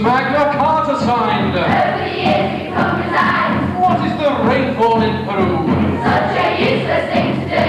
Magna Carta signed? Over the years we've come resigned. What is the rainfall in Peru? Such a useless thing to do.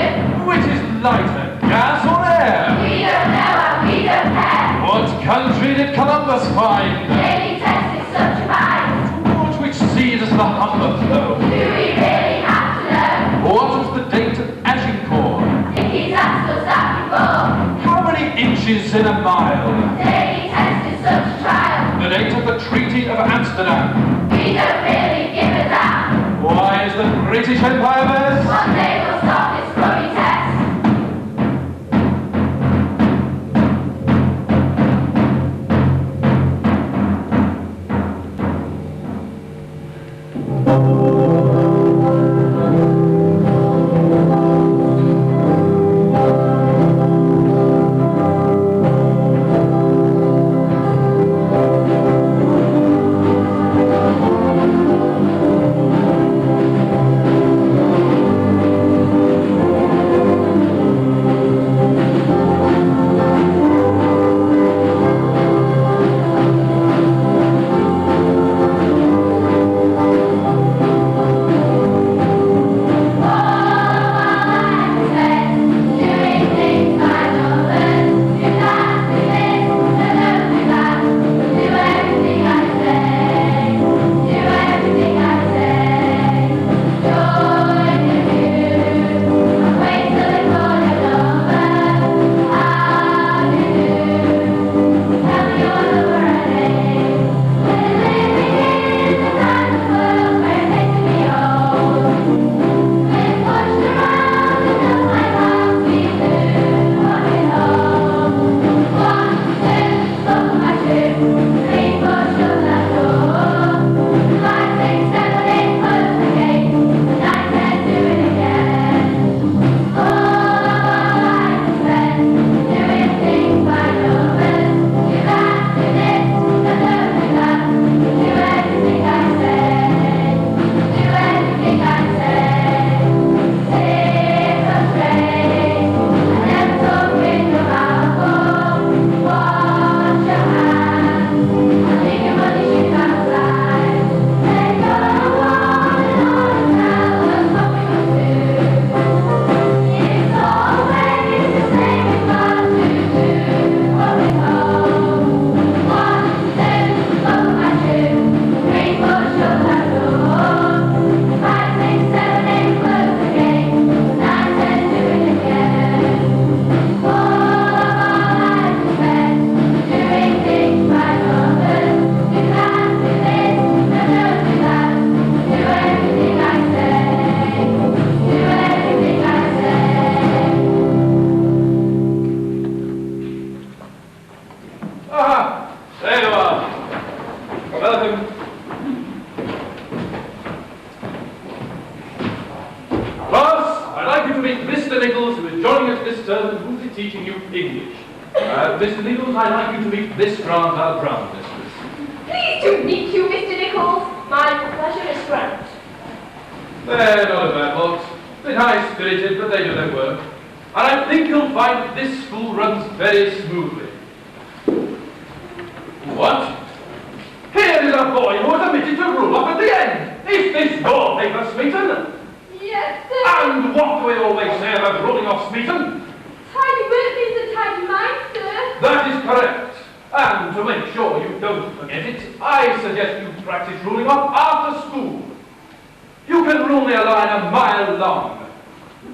Which is lighter, gas or air? We don't know and we don't care. What country did Columbus find? Daily tested such a mind. Towards which sea does the Humber flow? Do we really have to know? What was the date of Agincourt? He's asked us that before. How many inches in a mile? Daily tested such a trial. The date of the Treaty of Amsterdam? We don't really give a damn. Why is the British Empire best? One day we'll stop this bloody test. Mr. Nichols, I'd like you to meet Miss Grant, our Brown mistress. Pleased to meet you, Mr. Nichols. My pleasure, Miss Grant. They're not a bad lot. They're high-spirited, but they do their work. And I think you'll find that this school runs very smoothly. What? Here is a boy who was omitted to rule off at the end. Is this your paper, Smeaton? Yes, sir. And what do we always say about ruling off Smeaton? Tidy work means a tidy mind, sir. That is correct. And to make sure you don't forget it, I suggest you practice ruling off after school. You can rule me a line a mile long.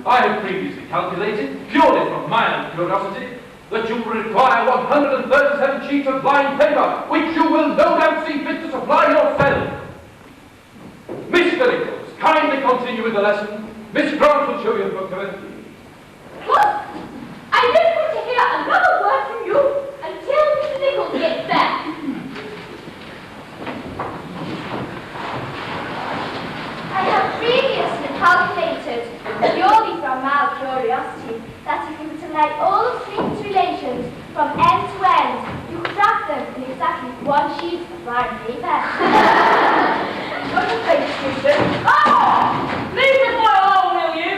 I have previously calculated, purely from my own curiosity, that you will require 137 sheets of lined paper, which you will no doubt see fit to supply yourself. Mr. Nichols, kindly continue with the lesson. Miss Grant will show you the book of it. What? I don't want to hear another word from you until Mr. Nichols gets back. I have previously calculated, purely from mild curiosity, that if you were to lay all of Smeaton's relations from end to end, you could wrap them in exactly one sheet of lined paper. What a face, Susan. Oh! Leave the boy alone, will you?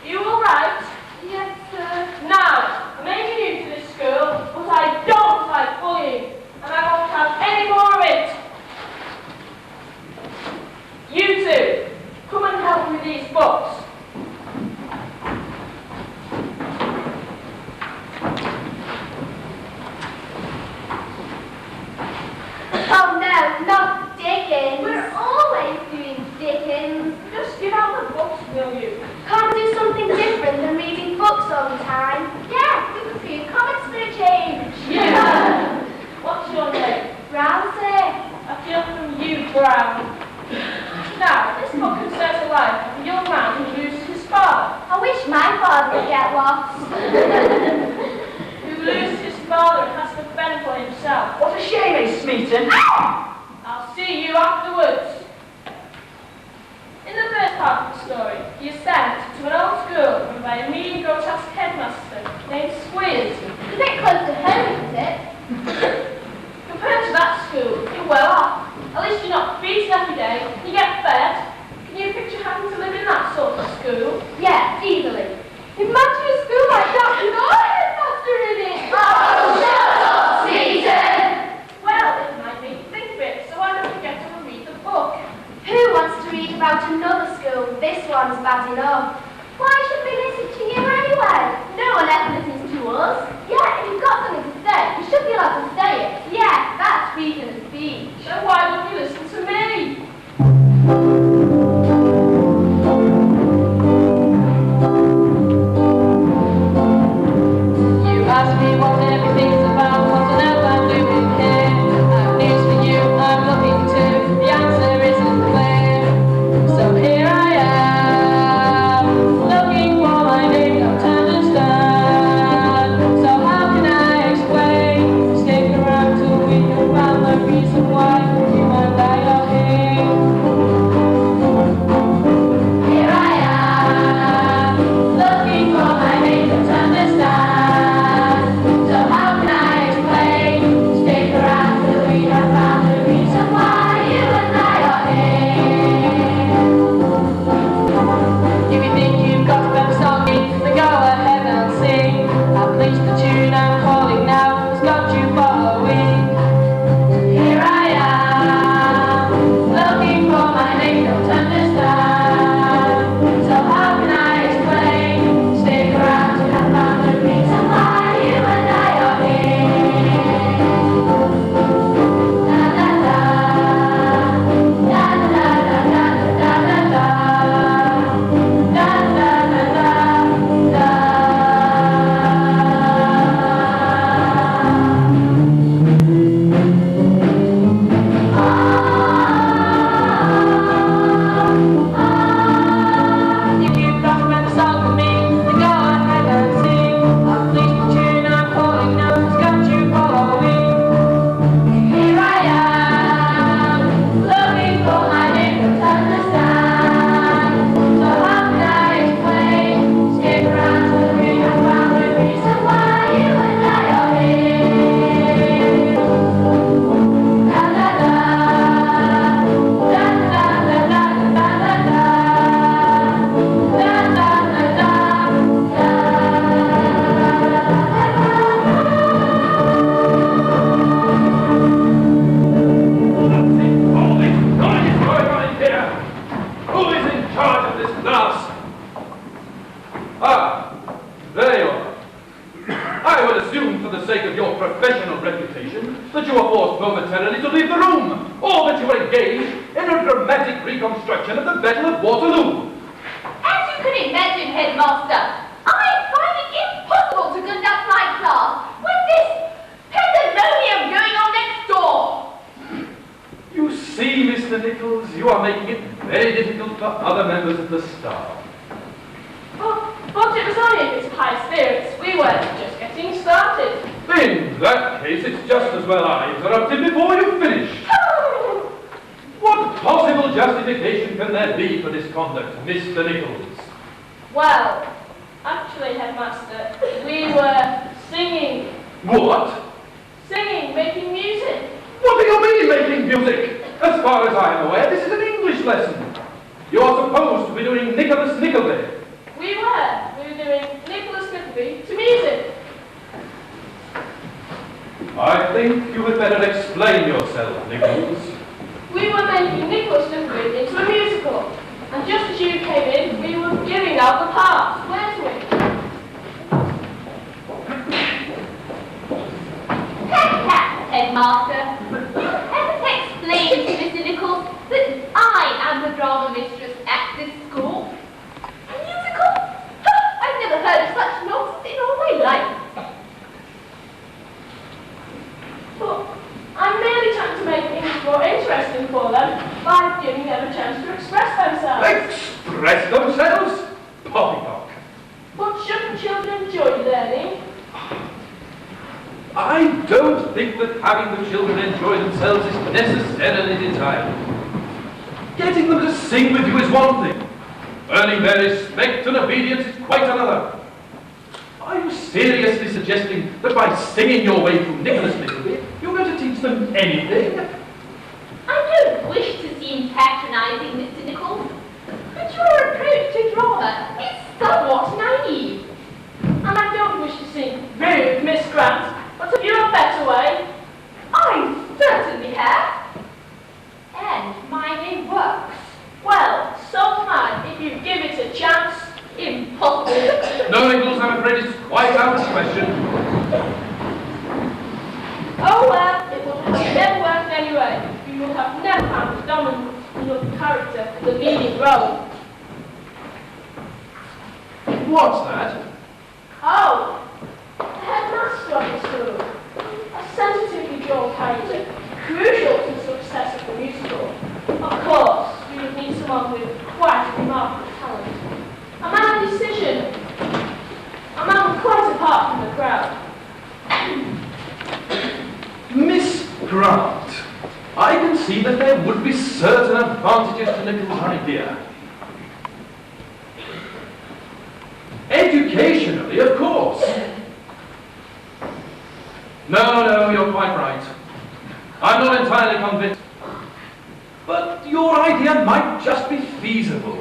You all right? Yes, sir. Now, I may be new to this school, but I don't like bullying, and I bad enough. Why should we listen to you anyway? No one ever listens to us. Yeah, if you've got something to say, you should be allowed to say it. Yeah, that's freedom of speech. So why don't you listen to me? You ask me what everything's about, what on earth I'm doing here. I have news for you, I'm looking to. The answer isn't clear. So here I am, looking for my name, don't understand. So how can I explain? Stick around till we can find the reason why you and I are here. Here I am, looking for my name, don't understand. So how can I explain? Stick around till we have found the reason why you and I are here. If you think you've got them songing, then go ahead and sing. I've bleached the tune I'm calling now, it's got you following. Here I am, looking for my name, don't understand. So how can I explain? Stick around till I found the reason why you and I are here. Da da da, da da da da da da da, da da da da If you've got a better song for me, then go ahead and sing. I've bleached the tune I'm calling now, it's got you following. Here I am, looking for my name, don't understand. So how can I explain? Stick around till we have found the reason why you and I are here. Da da da, da da da da da da da. Da da da da da. All this noise going on in here. Who is in charge of this class? Ah, there you are. I would assume, for the sake of your professional reputation, that you were forced momentarily to leave the room, or that you were engaged in a dramatic reconstruction of the Battle of Waterloo. As you can imagine, Headmaster, I find it impossible to conduct my class with this pandemonium going on next door. You see, Mr. Nichols, you are making it very difficult for other members of the staff. But it was only a bit of high spirits. We were just getting started. In that case, it's just as well I interrupted before you finish. What possible justification can there be for this conduct, Mr. Nichols? Well, actually, Headmaster, we were singing. What? Singing, making music. What do you mean, making music? As far as I am aware, this is an English lesson. You are supposed to be doing Nickleby. We were doing Nicholas Nickleby to music. I think you had better explain yourself, Nichols. We were making Nicholas Nickleby into a musical. And just as you came in, we were giving out the parts, weren't we? Headmaster, ever explain to Mr. Nichols that I am the drama mistress at this school? A musical? I've never heard of such nonsense in all my life. But I'm merely trying to make things more interesting for them by giving them a chance to express themselves. Express themselves? Poppycock. But shouldn't children enjoy learning? I don't think that having the children enjoy themselves is necessarily desired. Getting them to sing with you is one thing. Earning their respect and obedience is quite another. Are you seriously suggesting that by singing your way through Nicholas Nickleby, you're going to teach them anything? I don't wish to seem patronizing, Mr. Nichols, but your approach to drama is somewhat naive. And I don't wish to seem rude, Miss Grant, but have you a better way? I certainly have. And mine works. Well, so am I, if you give it a chance. you will have never found a dominant enough character for the leading role. What's that? Oh, the headmaster of the school. A sensitively drawn character, crucial to the success of the musical. Of course, we would need someone with quite a remarkable talent. A man of decision. A man quite apart from the crowd. Miss Grant, I can see that there would be certain advantages to Nickles's idea. Educationally, of course. No, you're quite right. I'm not entirely convinced. But your idea might just be feasible.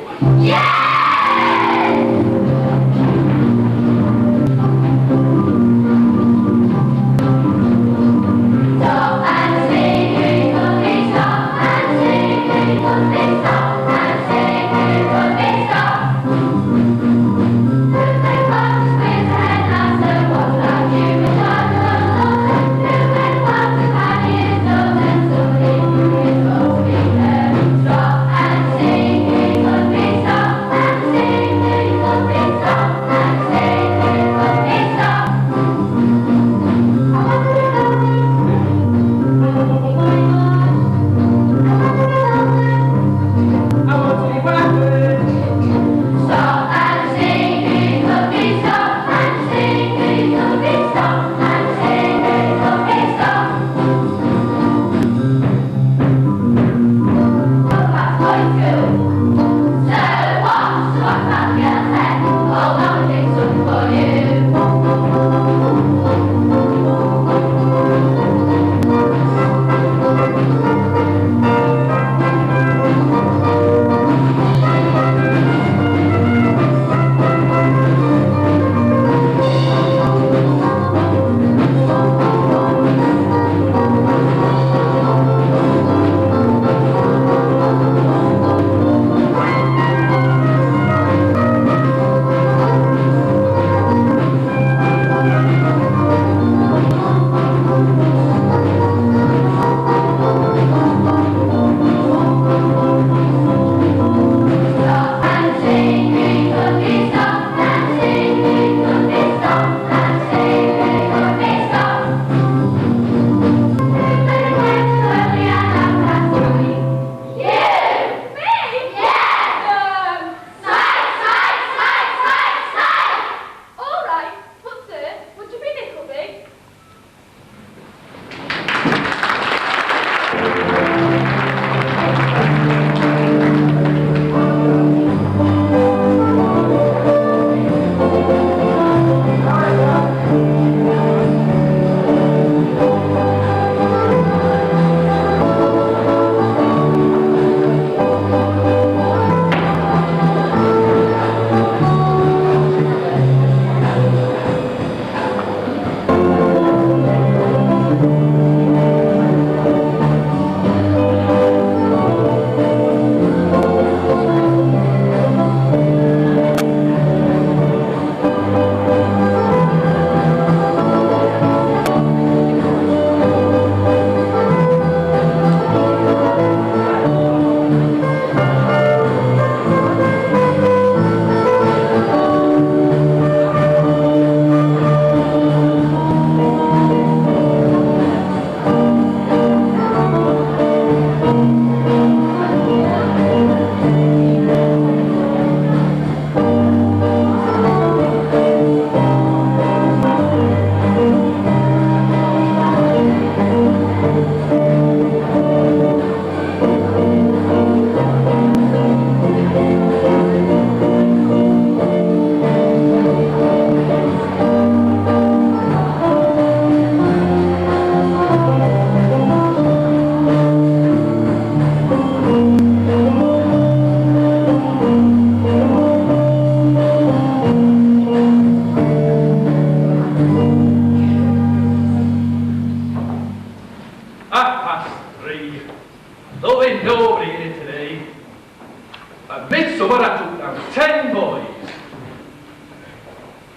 Midsummer I took down 10 boys.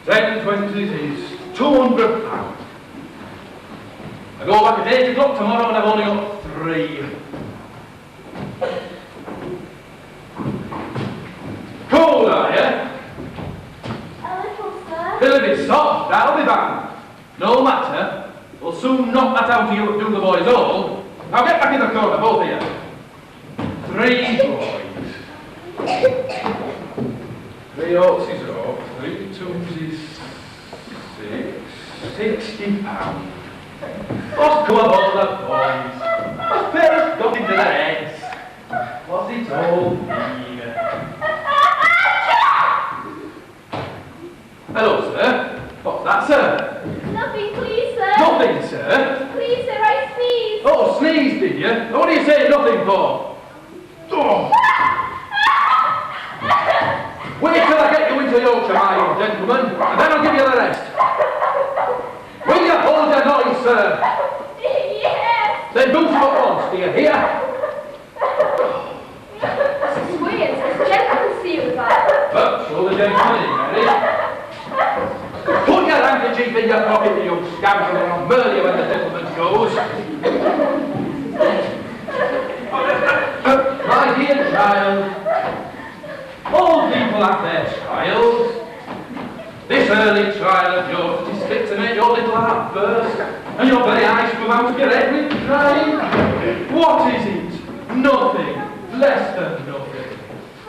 10 twenties is £200. I go back at 8 o'clock tomorrow and I've only got 3. Cold, are you? A little, sir. Feel a bit soft, that'll be fine. No matter, we'll soon knock that out of you and do the boys all. Now get back in the corner, both of you. 3 boys. 3 horses up, 3 twos is 60 £60. What's come of all the boys? What's parents got into their heads? What's it all mean? Hello, sir. What's that, sir? Nothing, please, sir. Nothing, sir. Please, sir, I sneezed. Oh, sneezed, did you? What do you say nothing for? Oh. Wait till I get you into Yorkshire, my young gentleman, and then I'll give you the rest. Will you hold your noise, sir? Yes. Then do so at once, do you hear? Squeers, this gentleman see you about. But show the gentleman in, Mary. Put your handkerchief in your pocket, you scoundrel, and I'll murder you when the gentleman goes. My dear child, all people have their trials. This early trial of yours is fit to make your little heart burst, and your very eyes come out of your head with crying. What is it? Nothing. Less than nothing.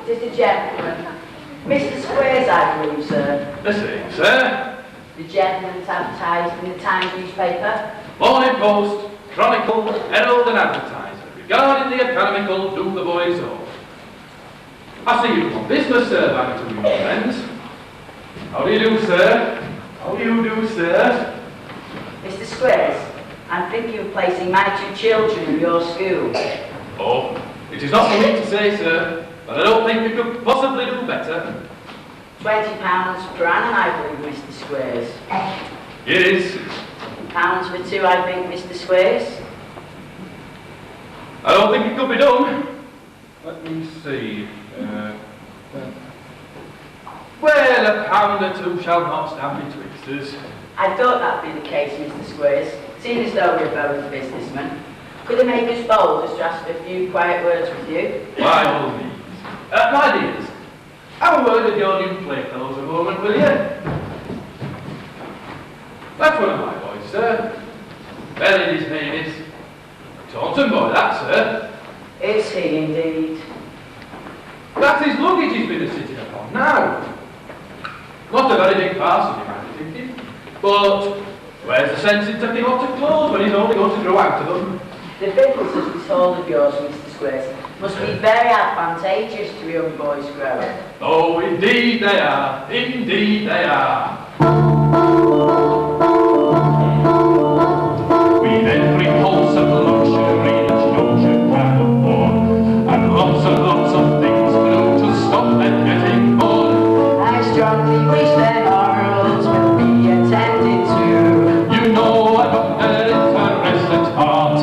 It is the gentleman. Mr. Squares, I believe, sir. The same, sir. The gentleman's advertised in the Times newspaper. Morning Post, Chronicle, Herald and Advertiser. Regarding the economical, do the boys all. I see you on business, sir, back to you, friends. How do you do, sir? How do you do, sir? Mr. Squares, I'm thinking of placing my 2 children in your school. Oh, it is not for me to say, sir, but I don't think you could possibly do better. £20 per annum, I believe, Mr. Squares. Yes. Pounds for 2, I think, Mr. Squares. I don't think it could be done. Let me see. Well, £1 or 2 shall not stand betwixt us. I thought that'd be the case, Mr. Squares, seeing as though we're both businessmen. Could I make us bold just to ask a few quiet words with you? By all means. My dears, have a word with your new playfellows a moment, will you? That's one of my boys, sir. Well, his name is Taunton boy, that, sir. Is he indeed? That's his luggage he's been sitting upon now. Not a very big parcel, you might be thinking. But where's the sense in taking lots of clothes when he's only going to grow out of them? The victuals of this hall of yours, Mr. Squares, must be very advantageous to young boys growing. Oh, indeed they are. Indeed they are. With every pulse of luxury that Yorkshire can afford, and lots of things to do to stop them getting bored. I strongly wish their morals will be attended to. You know I've got their interest at heart.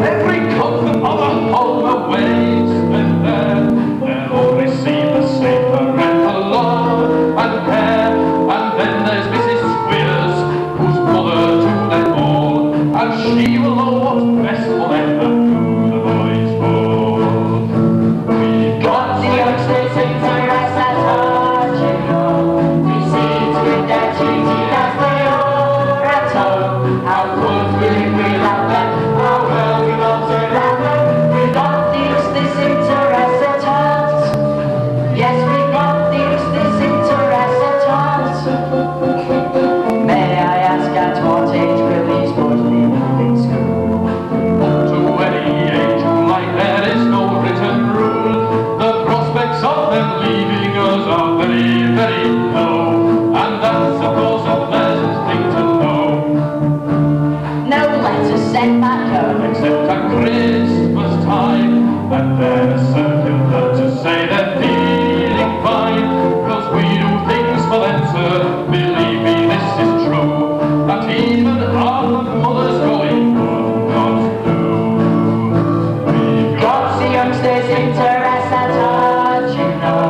Every comfort of a home away spent there, they'll all receive the same parental love and care. And then there's Mrs. Squeers, who's mother to them all, and she will know what's best for them and who the boys for. We've got The youngsters interest at heart, you know. We see to it they're treated as they are at home. How good we love them, how well we want to love them. We've got the youngsters interest at heart. Yes, we've got the youngsters interest at heart. May I ask at what age will these boys be leaving school? to any age like there is no written rule. The prospects of them leaving us are very, very low, and that's of course a pleasant thing to know. No letters sent back home. Except at Christmas time, and then a circular to say they're feeling fine, 'cause we do things for them, sir, believe me, this is true, that even our mothers going would not do. We've Got the youngsters interest at heart, you know.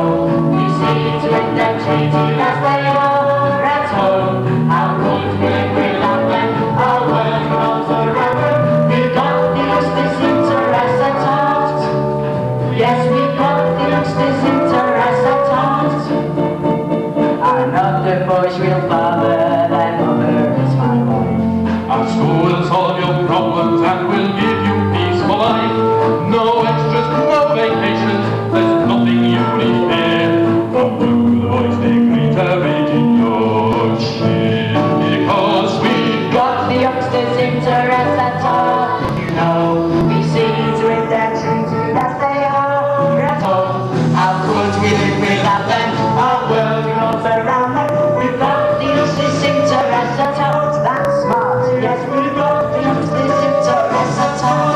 We see to it they're treated as they are at home. How good we love them, how well we want to love them. We've got the youngsters interest at heart. solve your problems and will give you peaceful life. No extras, no vacations, there's nothing you need fear. From work to the voice degree to reading your cheer. Because we've Got the youngsters' interest at all. You know, we see to it that as they are at home. How could we live without them? Our world revolves around them. We've got the youngsters' interest at heart. That's smart. Yes, we've got the youngsters' interest at heart.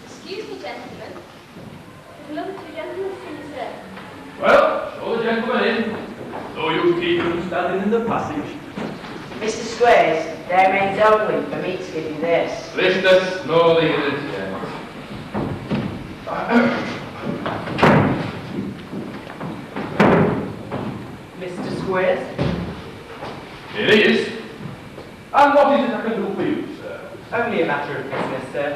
Excuse me, gentlemen. Look to gentlemen, sir. Well, show the gentleman in. So you keep them standing in the passage. Mr. Squares, there remains only for me to give you this. Listeners, no leaders yet. Mr. Squares? Here he is. And what is it I can do for you, sir? Only a matter of business, sir.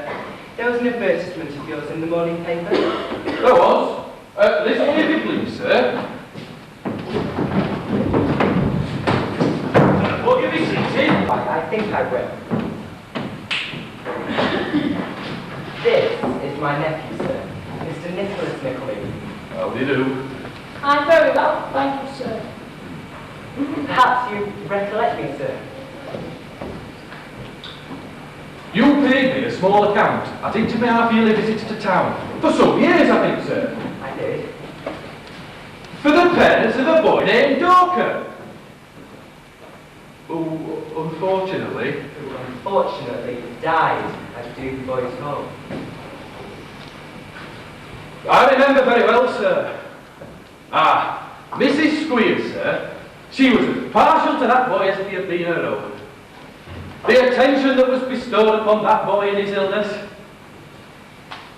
There was an advertisement of yours in the morning paper. There was. Listen if you please, sir. Will you be seated? I think I will. This is my nephew, sir, Mr. Nicholas Nickleby. How do you do? I'm very well, thank you, sir. Perhaps you recollect me, sir. You paid me a small account at each of my half-yearly visits to town. For some years, I think, sir. I did. For the parents of a boy named Dorker. Who, unfortunately, Who unfortunately died at Doon Boys Home. I remember very well, sir. Ah, Mrs. Squeers, sir. She was as partial to that boy as if he had been her own. The attention that was bestowed upon that boy in his illness.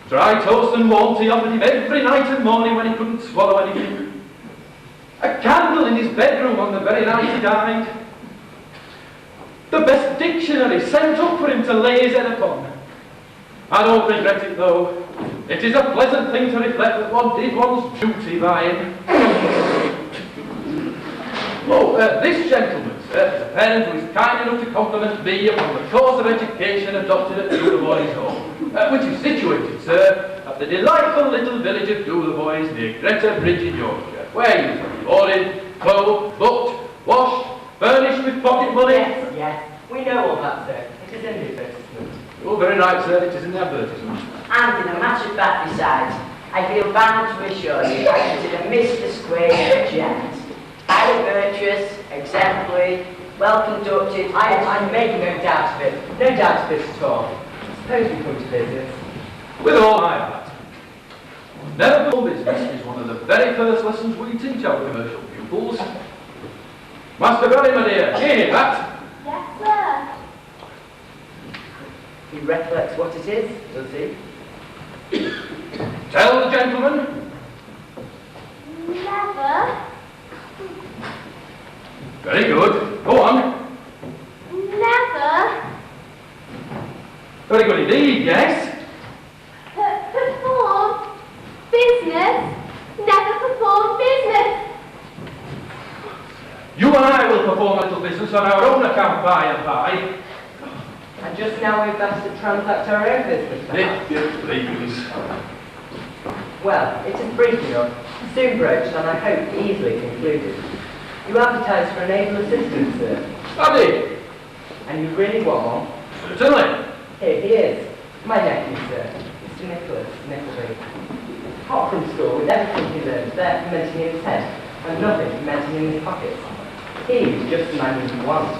Dry toast and warm tea offered him every night and morning when he couldn't swallow anything. A candle in his bedroom on the very night he died. The best dictionary sent up for him to lay his head upon. I don't regret it though. It is a pleasant thing to reflect that one did one's duty by him. Oh, this gentleman, sir, is a parent who is kind enough to compliment me upon the course of education adopted at Do the Boys Home, which is situated, sir, at the delightful little village of Do the Boys near Greta Bridge in Yorkshire, where you can be boarded, clothed, booked, washed, furnished with pocket money. Yes, we know all that, sir. It is in the advertisement. Oh, very right, sir, it is in the advertisement. And in a matter of fact besides, I feel bound to assure you I consider Mr. Squares a gent. Highly virtuous, exemplary, well conducted. I make no doubt of it. No doubt of it at all. Suppose we come to business. With all my heart. Never before business is one of the very first lessons we teach our commercial pupils. Master Barry, my dear, do you hear that? Yes, sir. He recollects what it is, does he? Tell the gentleman. Never. Very good. Go on. Never. Very good indeed, yes. Perform business. Never perform business. You and I will perform a little business on our own account by and by. And just now we've got to transact our own business. If you please. Well, it is brief enough, soon broached, and I hope easily concluded. You advertised for an able assistant, sir. I did. And you really want one? Certainly. Here he is. My nephew, sir. Mr. Nicholas Nickleby. Hot from school, with everything he learned there fermenting in his head, and nothing fermenting in his pockets. He's just the man you want.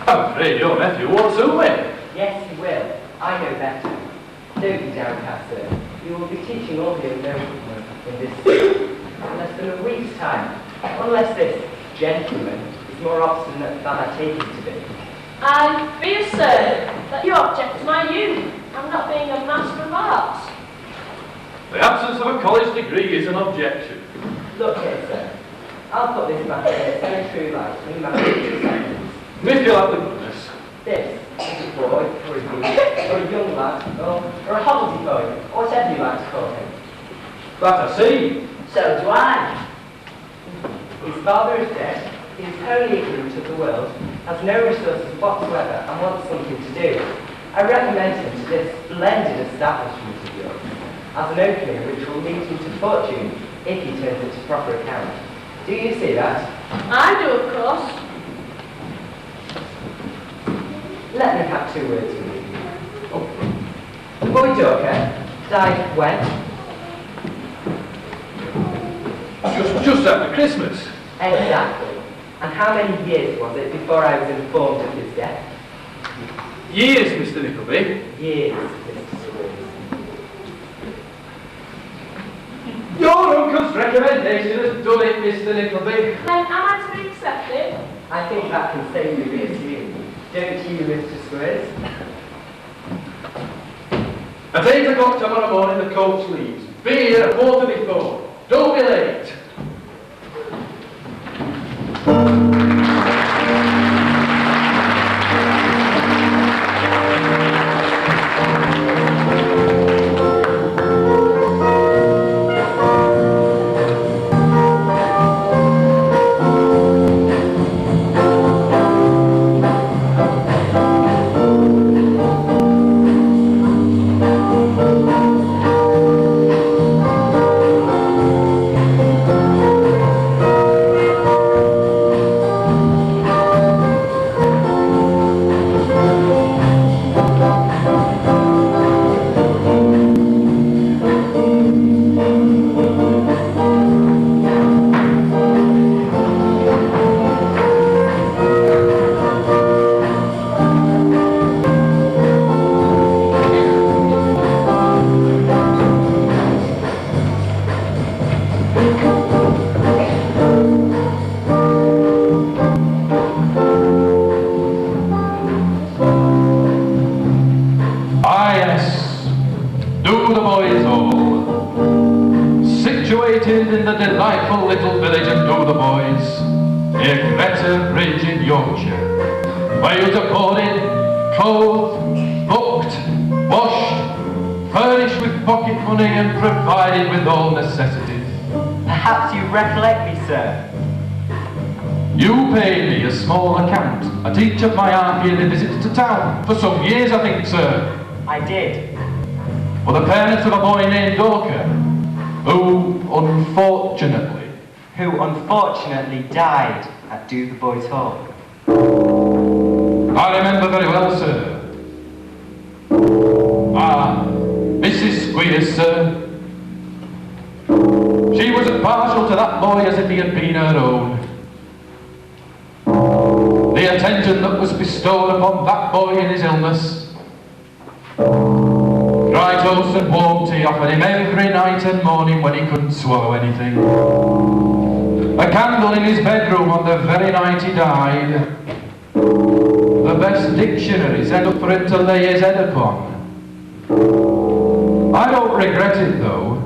I'm afraid your nephew won't suit me. Yes, he will. I know better. Don't be downcast, sir. You will be teaching all the unknown in this school in less than a week's time. Unless this gentleman is more obstinate than I take him to be. I fear, sir, that you object to my youth and not being a master of arts. The absence of a college degree is an objection. Look here, sir. I'll put this matter in its very true light in a matter of 2 seconds. If you have the goodness. This is a boy, or a youth, or a young lad, or a holiday boy, or whatever you like to call him. That I see. So do I. His father is dead, he is wholly ignorant of the world, has no resources whatsoever, and wants something to do. I recommend him to this splendid establishment of yours, as an opening which will lead him to fortune if he turns it to proper account. Do you see that? I do, of course. Let me have 2 words with you. Oh. The boy Dorker died when? Just after Christmas. Exactly. And how many years was it before I was informed of his death? Years, Mr. Nickleby. Years, Mr. Squeers. Your uncle's recommendation has done it, Mr. Nickleby. Then am I to be accepted? I think that can safely be assumed. Don't you, Mr. Squeers? At 8 o'clock tomorrow morning, the coach leaves. Be here at 4:45. Don't be late. Situated in the delightful little village of Dotheboys, near Greta Bridge in Yorkshire, where you are boarded, clothed, booked, washed, furnished with pocket money and provided with all necessities. Perhaps you recollect me, sir? You paid me a small account at each of my half-yearly visits to town, for some years I think, sir. I did. For the parents of a boy named Dorker, who unfortunately died at Dotheboys Hall. I remember very well, sir. Ah, Mrs. Squeers, sir. She was as partial to that boy as if he had been her own. The attention that was bestowed upon that boy in his illness. Dry toast and warm tea offered him every night and morning when he couldn't swallow anything. A candle in his bedroom on the very night he died. The best dictionary set up for him to lay his head upon. I don't regret it, though.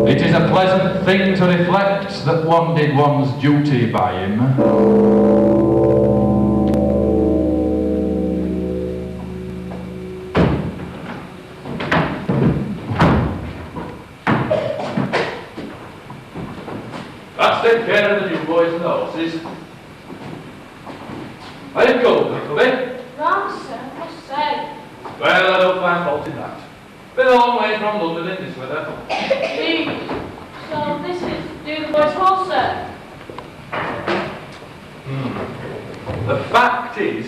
It is a pleasant thing to reflect that one did one's duty by him. That's take care of the new boys and the horses. I didn't go, Nickleby. Wrong, sir, I must say. Well, I don't find fault in that. Been a long way from London in this weather. Indeed. So this is Dotheboys Hall, sir? The fact is,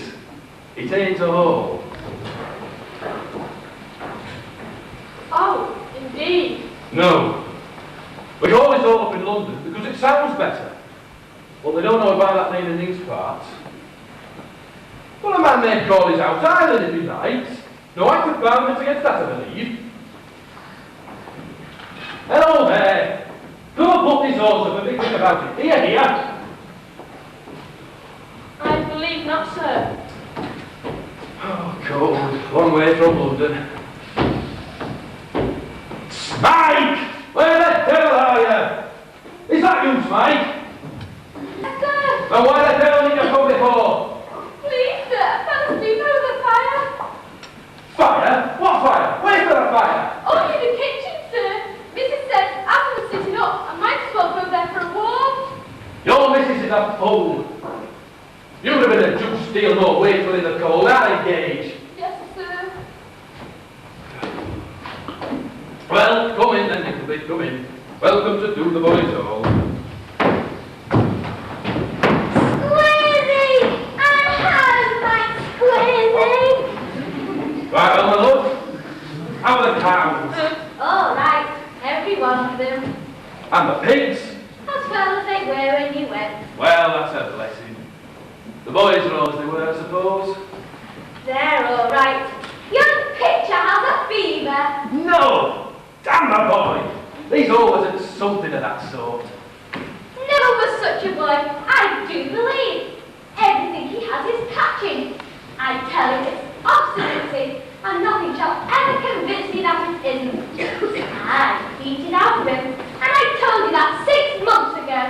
it ain't a hall. Oh, indeed. No. We call it all up in London because it sounds better. But they don't know about that name in these parts. Well, a man may call his house island if he likes. No act of boundness against that, I believe. Hello there. Don't put this horse up and be quick about it. Here, here. I believe not, sir. Oh, cold. Long way from London. Smike! Where the devil are you? Is that you, Smike? Sir, Then why the devil did you come before? please, sir, tell us me over the fire. Fire? What fire? Where's there a fire? Only in the kitchen, sir. is a fool. You'd have been a juice deal more wakeful in the cold, I gauge. Yes, sir. Well, come in then, Nickleby, come in. Welcome to Do the Boys All. Squeezy! I'm home, my Squeezy! Right, well, my love, how are the cows? All right, every one of them. And the pigs? As well as they were when you went. Well, that's a blessing. The boys are all as they were, I suppose. They're all right. Young Pitcher has a fever. No! Damn the boy! He's always at something of that sort. Never was such a boy, I do believe. Everything he has is catching. I tell you it's obstinacy, and nothing shall ever convince me that it isn't. I beat it out of him, and I told you that 6 months ago.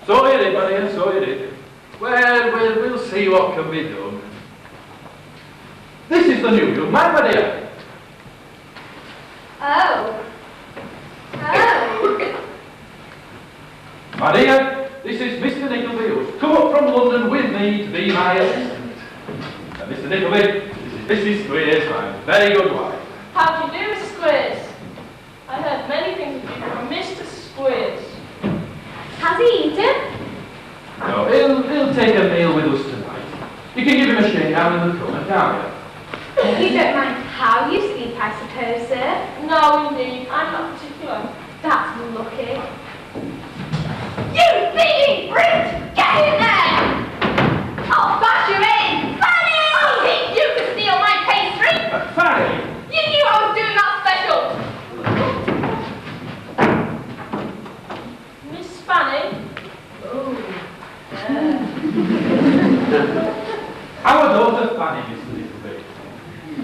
So you did, Maria, so you did. Well, we'll see what can be done. This is the new young man, my dear. Oh. My dear, this is Mr. Nickleby, who's come up from London with me to be my assistant. And Mr. Nickleby, this is Mrs. Squeers, my very good wife. How do you do, Mr. Squeers? I heard many things of you from Mr. Squeers. Has he eaten? No, he'll take a meal with us tonight. You can give him a shake down in the corner, can't you? You don't mind how you sleep, I suppose, sir? No, indeed, I'm not particular. That's lucky. You thieving brute! Get in there! I'll bash you in! Fanny! I'll teach you to steal my pastry! Fanny! You knew I was doing that special. Miss Fanny? Our daughter Fanny, Mr. Nickleby.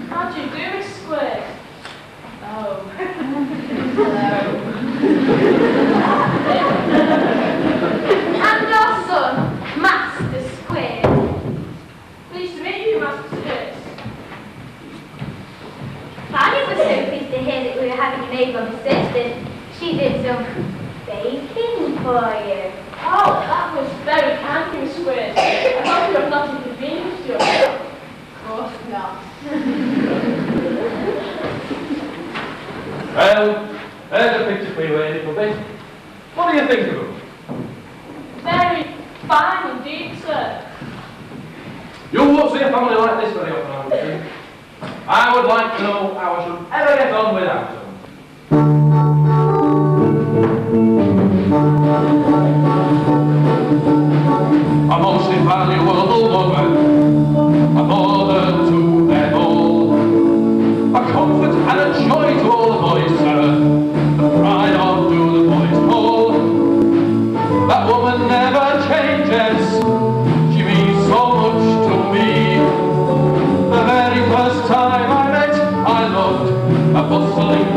How do you do, Miss Squeers? Oh. And our son, Master Square. Pleased to meet you, Master Squeers. Fanny was so pleased to hear that we were having an able assistant. She did some baking for you. Oh, that was very kind of you, Miss Squeers. I hope you have not inconvenienced yourself. Of course not. Well, there's a picture for you, Nickleby. What do you think of them? Very fine indeed, sir. You won't see a family like this very often, I would think. I would like to know how I should ever get on without them. A most invaluable woman, a mother to them all, a comfort and a joy to all the boys, sir, the pride of Do the Boys All. That woman never changes, she means so much to me. The very first time I met, I loved a bustling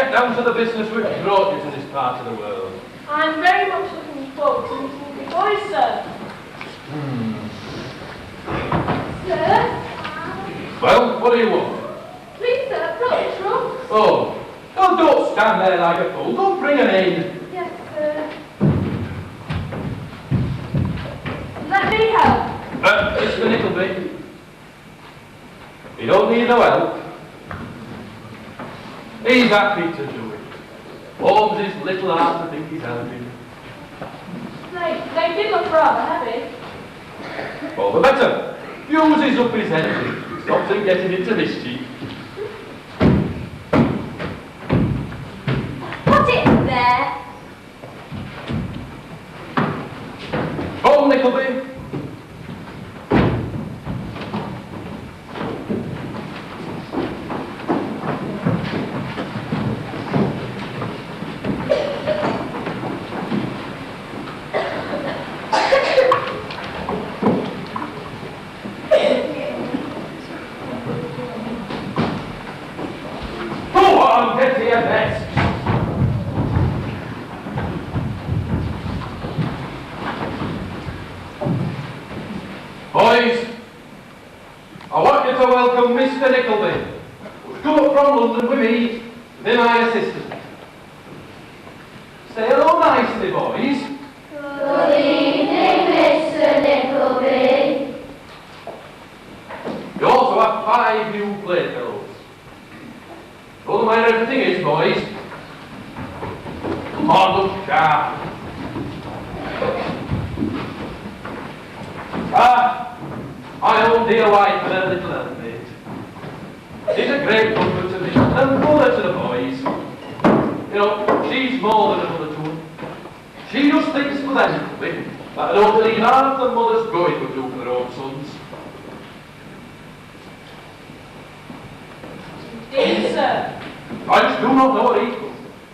get down to the business which brought you to this part of the world. I'm very much looking forward to meeting the boys, sir. Sir? Well, what do you want? Please, sir, brought the trunks. Oh, well, don't stand there like a fool. Go bring 'em in. Yes, sir. Let me help. Mr. Nickleby. You don't need no help. He's happy to do it. Warms his little heart to think he's helping. They did look rather heavy. All the better. Uses up his energy. Stops him getting into mischief. Put it there. Oh, Nickleby. Go on, get to your best. Boys, I want you to welcome Mr. Nickleby, who's come up from London with me to be my assistant. Say hello nicely, boys. Good evening, Mr. Nickleby. You also have 5 new playfellows. Don't mind everything is, boys. Come on, look sharp. My own dear wife and her little helpmate. She's a great comfort to me, and mother to the boys. You know, she's more than a mother to them. She just thinks for them, Nickleby, that I don't believe half the mothers growing would do for their own sons. Indeed, sir. I just do not know her equal.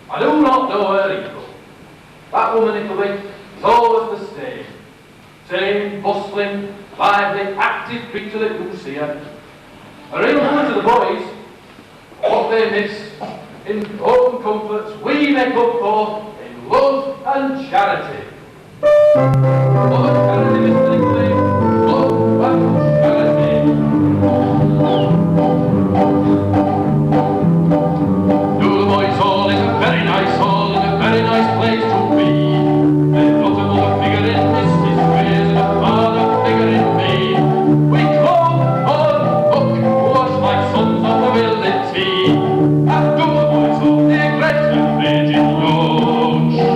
I do not know her equal. That woman, Nickleby, is always the same. Same, bustling, lively, active creature that you see her. A real woman to the boys. What they miss in home comforts, we make up for in love and charity. Love and charity, Mr. Nickleby. Love and charity. Do the boys hall is a very nice hall and a very nice place to be. There's not a mother figure in Mrs. Squares and a father figure in me. We come on, look, watch like sons of the ability. And do the boys hall, they're great and big in Yorkshire.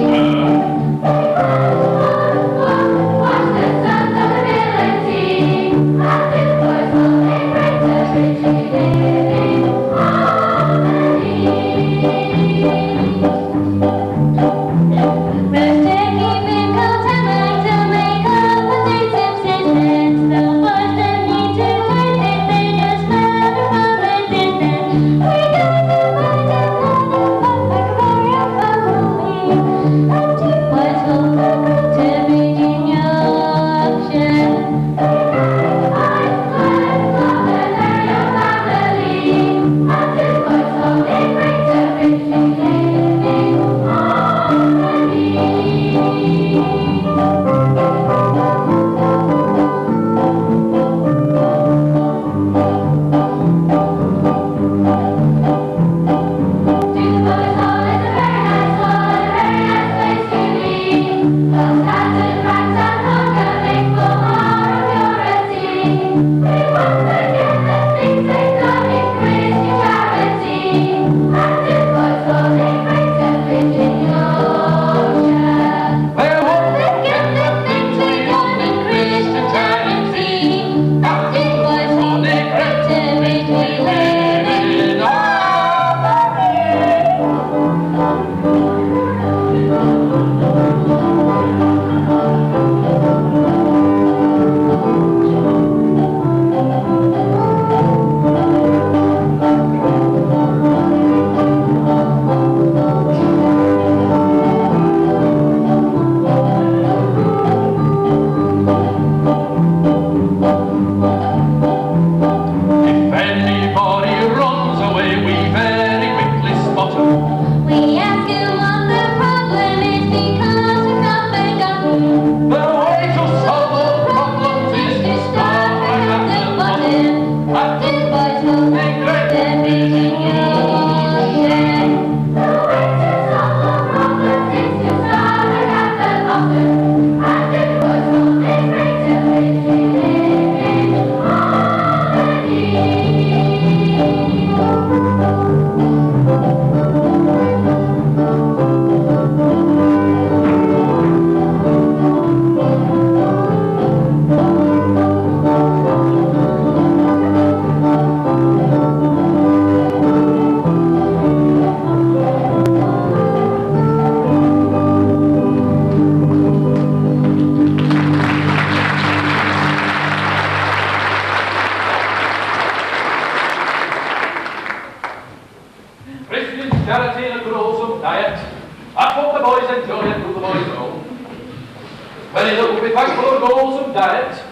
boys enjoy it, do the boys know. Many that will be thankful of wholesome diet.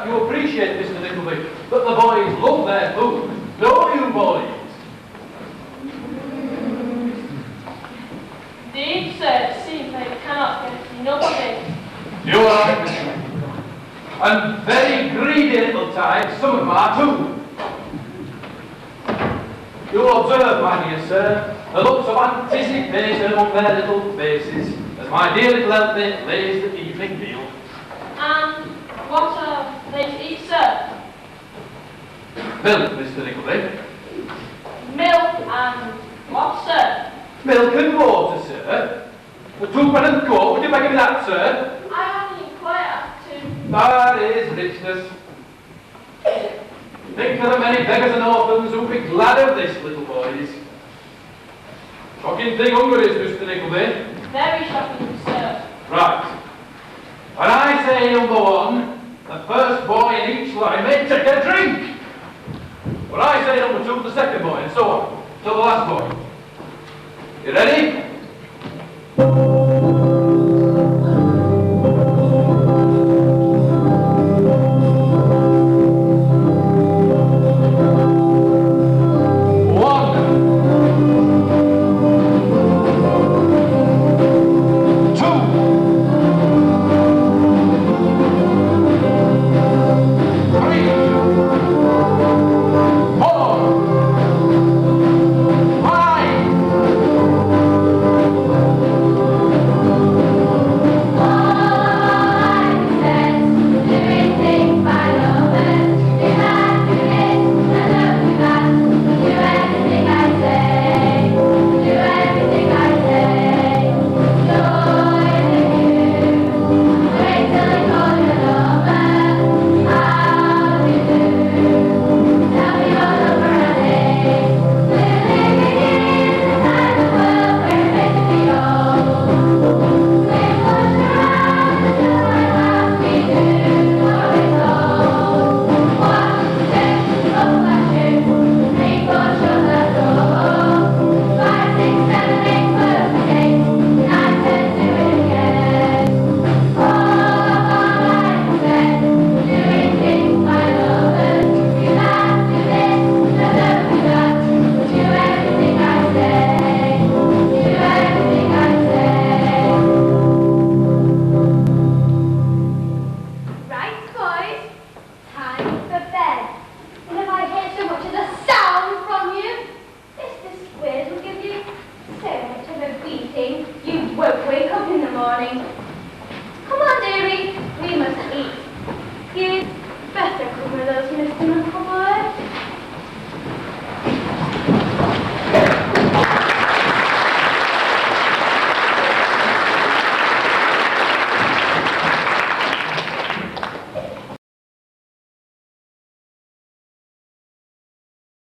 You appreciate, Mr. Nickleby, that the boys love their food, don't you, boys? Indeed, sir, it seems they cannot get enough of it. You're right, Mr. Nickleby. And very greedy little types, some of them are too. You observe, my dear sir, the looks of anticipation on their little faces, as my dear little helpmate lays the evening meal. And what are they to eat, sir? Milk, Mr. Nickleby. Milk and what, sir? Milk and water, sir. The 2 and coke, would you beg me that, sir? I only inquire to... That is richness. Think of the many beggars and orphans who'll be glad of this, little boys. Shocking thing hunger is, Mr. Nickleby. Very shocking